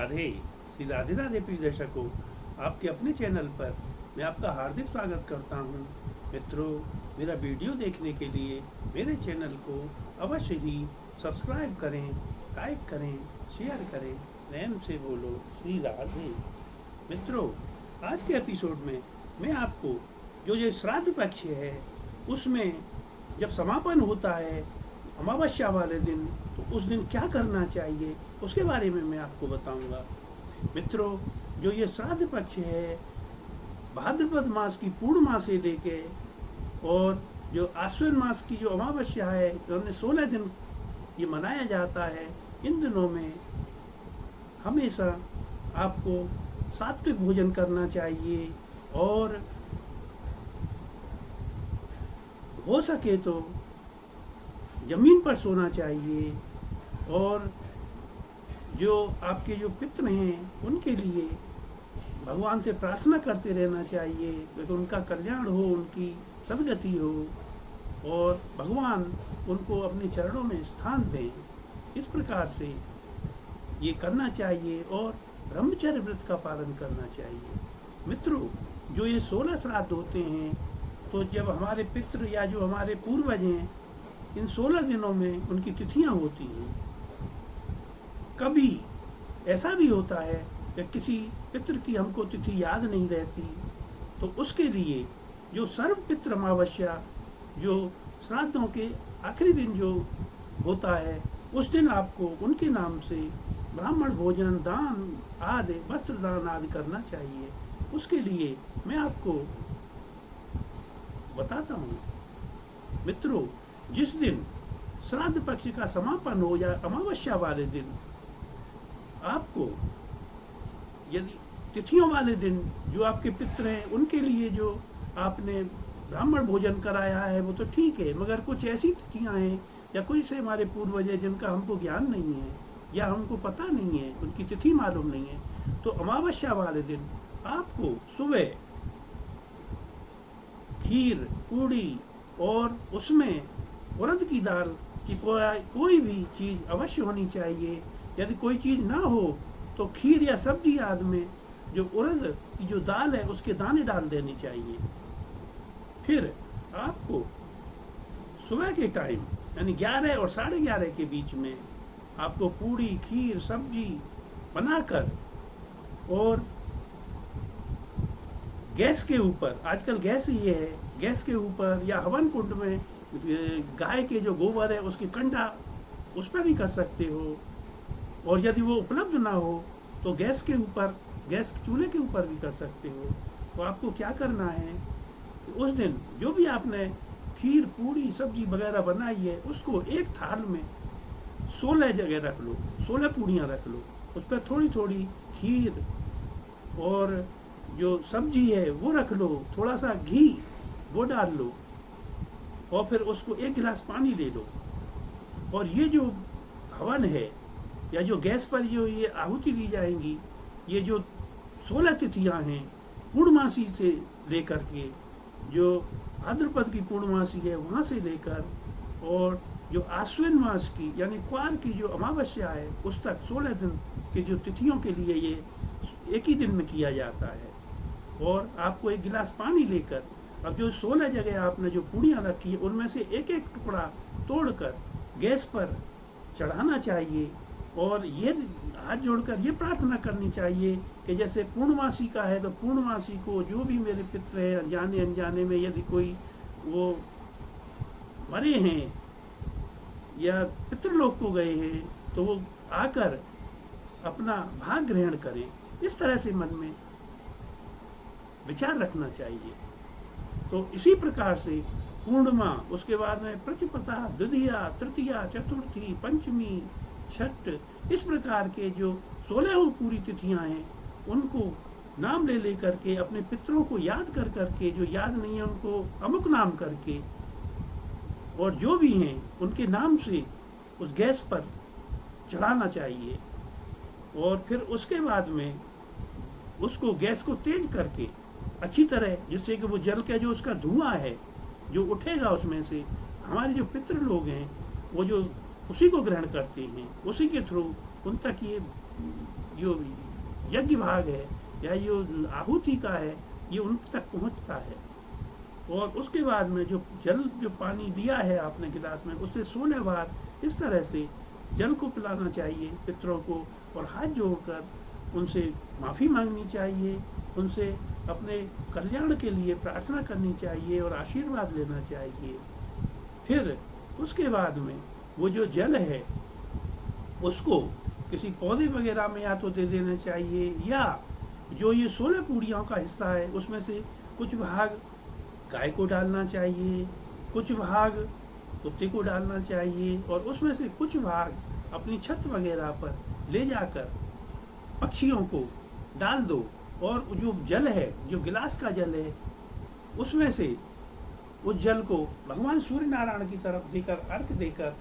राधे श्री राधे राधे प्रिय दर्शकों, आपके अपने चैनल पर मैं आपका हार्दिक स्वागत करता हूं। मित्रों, मेरा वीडियो देखने के लिए मेरे चैनल को अवश्य ही सब्सक्राइब करें, लाइक करें, शेयर करें। प्रेम से बोलो श्री राधे। मित्रों, आज के एपिसोड में मैं आपको जो ये श्राद्ध पक्ष है उसमें जब समापन होता है अमावस्या वाले दिन, तो उस दिन क्या करना चाहिए उसके बारे में मैं आपको बताऊंगा। मित्रों, जो ये श्राद्ध पक्ष है भाद्रपद मास की पूर्णिमा से लेके और जो आश्विन मास की जो अमावस्या है, जो हमने 16 दिन ये मनाया जाता है, इन दिनों में हमेशा आपको सात्विक भोजन करना चाहिए और हो सके तो जमीन पर सोना चाहिए। और जो आपके जो पितृ हैं उनके लिए भगवान से प्रार्थना करते रहना चाहिए कि उनका कल्याण हो, उनकी सद्गति हो और भगवान उनको अपने चरणों में स्थान दें। इस प्रकार से ये करना चाहिए और ब्रह्मचर्य व्रत का पालन करना चाहिए। मित्रों, जो ये 16 श्राद्ध होते हैं, तो जब हमारे पितृ या जो हमारे पूर्वज हैं, इन 16 दिनों में उनकी तिथियां होती हैं। कभी ऐसा भी होता है कि किसी पितृ की हमको तिथि याद नहीं रहती, तो उसके लिए जो सर्व पितृ अमावस्या, जो श्राद्धों के आखिरी दिन जो होता है, उस दिन आपको उनके नाम से ब्राह्मण भोजन दान आदि, वस्त्र दान आदि करना चाहिए। उसके लिए मैं आपको बताता हूँ। मित्रों, जिस दिन श्राद्ध पक्ष का समापन हो या अमावस्या वाले दिन, आपको यदि तिथियों वाले दिन जो आपके पितृ हैं उनके लिए जो आपने ब्राह्मण भोजन कराया है वो तो ठीक है, मगर कुछ ऐसी तिथियां हैं या कोई से हमारे पूर्वज हैं जिनका हमको ज्ञान नहीं है या हमको पता नहीं है, उनकी तिथि मालूम नहीं है, तो अमावस्या वाले दिन आपको सुबह खीर पूड़ी और उसमें उड़द की दाल की कोई भी चीज़ अवश्य होनी चाहिए। यदि कोई चीज़ ना हो तो खीर या सब्जी आदि में जो उड़द की जो दाल है उसके दाने डाल देने चाहिए। फिर आपको सुबह के टाइम यानी 11 और 11:30 के बीच में आपको पूड़ी खीर सब्जी बनाकर और गैस के ऊपर, आजकल गैस ये है, गैस के ऊपर या हवन कुंड में गाय के जो गोबर है उसकी कंडा उस पर भी कर सकते हो। और यदि वो उपलब्ध ना हो तो गैस के ऊपर, गैस के चूल्हे के ऊपर भी कर सकते हो। तो आपको क्या करना है, उस दिन जो भी आपने खीर पूड़ी सब्जी वगैरह बनाई है उसको एक थाल में 16 जगह रख लो, 16 पूड़ियाँ रख लो। उस पर थोड़ी थोड़ी खीर और जो सब्जी है वो रख लो, थोड़ा सा घी वो डाल लो और फिर उसको 1 गिलास पानी ले लो। और ये जो हवन है या जो गैस पर जो ये आहुति दी जाएंगी, ये जो 16 तिथियां हैं पूर्णमासी से लेकर के, जो भाद्रपद की पूर्णमासी है वहाँ से लेकर और जो आश्विन मास की यानी क्वार की जो अमावस्या है उस तक 16 दिन के जो तिथियों के लिए ये एक ही दिन में किया जाता है। और आपको 1 गिलास पानी लेकर अब जो 16 जगह आपने जो पूड़ियाँ रखी है उनमें से एक एक टुकड़ा तोड़कर गैस पर चढ़ाना चाहिए। और ये हाथ जोड़कर ये प्रार्थना करनी चाहिए कि जैसे पूर्णमासी का है तो पूर्णमासी को जो भी मेरे पितृ हैं जाने अनजाने में यदि कोई वो मरे हैं या पितृलोक को गए हैं तो वो आकर अपना भाग ग्रहण करें। इस तरह से मन में विचार रखना चाहिए। तो इसी प्रकार से पूर्णिमा, उसके बाद में प्रतिपदा, द्वितीया, तृतीया, चतुर्थी, पंचमी, छठ, इस प्रकार के जो 16 पूरी तिथियां हैं उनको नाम ले करके अपने पितरों को याद कर करके, जो याद नहीं है उनको अमुक नाम करके और जो भी हैं उनके नाम से उस गैस पर चढ़ाना चाहिए। और फिर उसके बाद में उसको गैस को तेज करके अच्छी तरह, जिससे कि वो जल के जो उसका धुआं है जो उठेगा उसमें से हमारे जो पितृ लोग हैं वो जो उसी को ग्रहण करते हैं, उसी के थ्रू उन तक ये जो यज्ञ भाग है या जो आहुति का है, ये उन तक पहुंचता है। और उसके बाद में जो जल, जो पानी दिया है आपने गिलास में, उससे 16 बार इस तरह से जल को पिलाना चाहिए पितरों को, और हाथ जोड़कर उनसे माफ़ी मांगनी चाहिए, उनसे अपने कल्याण के लिए प्रार्थना करनी चाहिए और आशीर्वाद लेना चाहिए। फिर उसके बाद में वो जो जल है उसको किसी पौधे वगैरह में या तो दे देना चाहिए, या जो ये 16 पूड़ियों का हिस्सा है उसमें से कुछ भाग गाय को डालना चाहिए, कुछ भाग कुत्ते को डालना चाहिए, और उसमें से कुछ भाग अपनी छत वगैरह पर ले जाकर पक्षियों को डाल दो। और जो जल है, जो गिलास का जल है, उसमें से उस जल को भगवान सूर्य नारायण की तरफ देकर, अर्घ देकर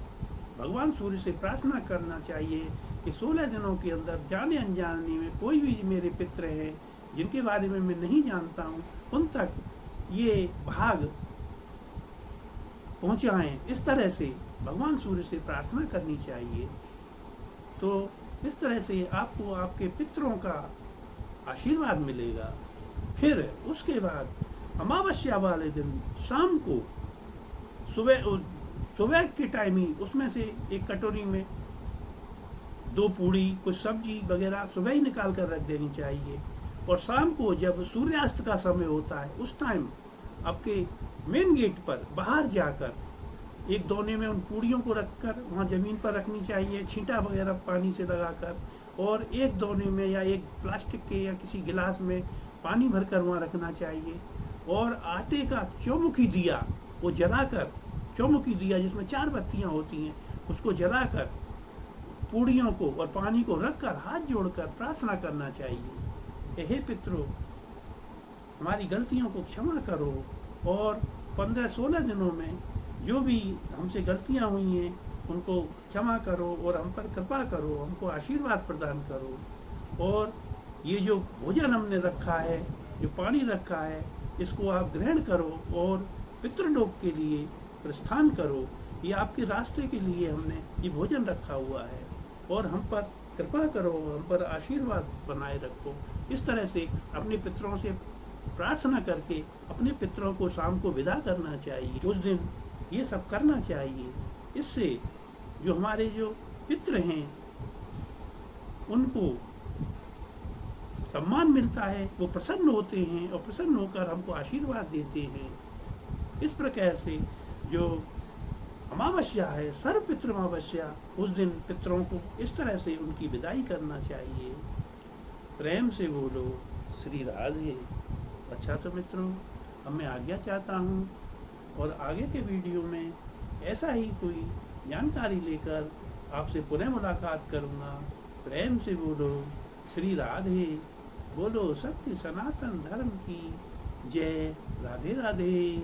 भगवान सूर्य से प्रार्थना करना चाहिए कि 16 दिनों के अंदर जाने अनजाने में कोई भी मेरे पितृ हैं जिनके बारे में मैं नहीं जानता हूँ, उन तक ये भाग पहुँचाएं। इस तरह से भगवान सूर्य से प्रार्थना करनी चाहिए। तो इस तरह से आपको आपके पितरों का आशीर्वाद मिलेगा। फिर उसके बाद अमावस्या वाले दिन शाम को सुबह के टाइम ही उसमें से एक कटोरी में 2 पूड़ी, कुछ सब्जी वगैरह सुबह ही निकाल कर रख देनी चाहिए। और शाम को जब सूर्यास्त का समय होता है, उस टाइम आपके मेन गेट पर बाहर जाकर एक दोने में उन पूड़ियों को रखकर वहाँ ज़मीन पर रखनी चाहिए, छींटा वगैरह पानी से लगाकर, और एक दोने में या एक प्लास्टिक के या किसी गिलास में पानी भरकर वहाँ रखना चाहिए। और आटे का चौमुखी दिया वो जलाकर, चौमुखी दिया जिसमें 4 बत्तियाँ होती हैं, उसको जलाकर पूड़ियों को और पानी को रखकर हाथ जोड़कर प्रार्थना करना चाहिए, हे पितरों, हमारी गलतियों को क्षमा करो, और 15-16 दिनों में जो भी हमसे गलतियां हुई हैं उनको क्षमा करो और हम पर कृपा करो, हमको आशीर्वाद प्रदान करो। और ये जो भोजन हमने रखा है, जो पानी रखा है, इसको आप ग्रहण करो और पितृलोक के लिए प्रस्थान करो। ये आपके रास्ते के लिए हमने ये भोजन रखा हुआ है, और हम पर कृपा करो, हम पर आशीर्वाद बनाए रखो। इस तरह से अपने पितरों से प्रार्थना करके अपने पितरों को शाम को विदा करना चाहिए। उस दिन ये सब करना चाहिए। इससे जो हमारे जो पितृ हैं उनको सम्मान मिलता है, वो प्रसन्न होते हैं और प्रसन्न होकर हमको आशीर्वाद देते हैं। इस प्रकार से जो अमावस्या है, सर्व पितृ अमावस्या, उस दिन पितरों को इस तरह से उनकी विदाई करना चाहिए। प्रेम से बोलो श्री राधे। अच्छा तो मित्रों, अब मैं आज्ञा चाहता हूँ, और आगे के वीडियो में ऐसा ही कोई जानकारी लेकर आपसे पुनः मुलाकात करूँगा। प्रेम से बोलो श्री राधे। बोलो सत्य सनातन धर्म की जय। राधे राधे।